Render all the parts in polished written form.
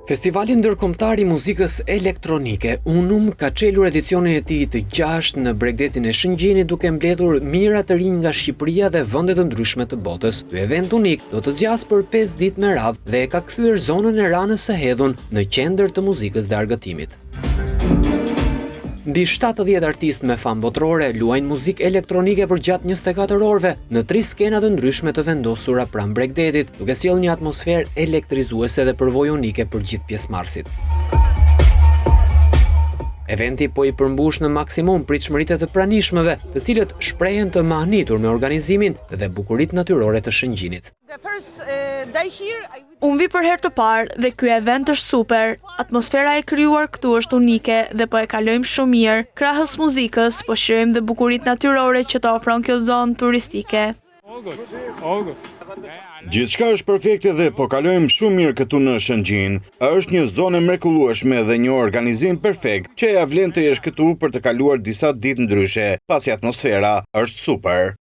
Festivali ndërkombëtar i muzikës elektronike Unum ka çelur edicionin e tij të 6 në Bregdetin e Shëngjinit duke mbledhur mira të rinj nga Shqipëria dhe vende të ndryshme të botës. Ky event unik do të zgjasë për 5 ditë me radhë dhe ka kthyer zonën e Ranës së Hedhun në qendër të muzikës dhe argëtimit. Mbi 70 artistë me famë botërore luajnë muzikë elektronike për gjatë 24 orëve në 3 skena të ndryshme të vendosura pranë Bregdetit, duke sjellë një atmosferë elektrizuese dhe përvojë unike për gjithë pjesëmarrësit. Eventi po i përmbush në maksimum pritshmëritë të pranishmëve, të cilët shprehen të mahnitur me organizimin dhe bukuritë natyrore të Shëngjinit. Unë vi për herë të parë dhe ky event është super. Atmosfera e krijuar këtu është unike dhe po e kalojmë shumë mirë. Krahas muzikës, po shijojmë dhe bukuritë natyrore që të ofron kjo zonë turistike. Gjithçka është perfekte dhe po kalojmë shumë mirë këtu në Shëngjin. Është një zonë e mrekullueshme dhe një organizim perfekt që ja vlen të jesh këtu për të kaluar disa ditë ndryshe, pasi atmosfera është super.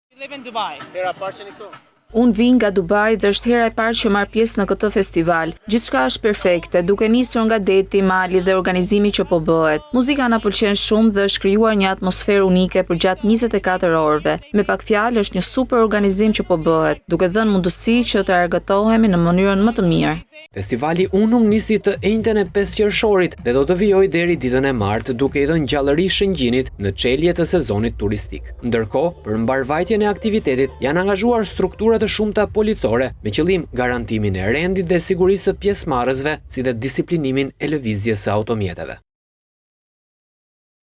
Unë vi nga Dubai dhe është hera e parë që marr pjesë në këtë festival. Gjithçka është perfekte, duke nisur nga deti, mali dhe organizimi që po bëhet. Muzika na pëlqen shumë dhe është krijuar një atmosferë unike për gjatë 24 orëve. Me pak fjalë është një super organizim që po bëhet, duke dhënë mundësi që të argëtohemi në mënyrën më të mirë. Festivali Unum nisi të enjten e 5 qershorit dhe do të vijojë deri ditën e martë duke i dhënë gjallëri Shëngjinit në çelje të sezonit turistik. Ndërkohë, për mbarvajtjen e aktivitetit janë angazhuar struktura të shumta policore me qëllim garantimin e rendit dhe sigurisë së pjesëmarrësve, si dhe disiplinimin e lëvizjes së automjeteve.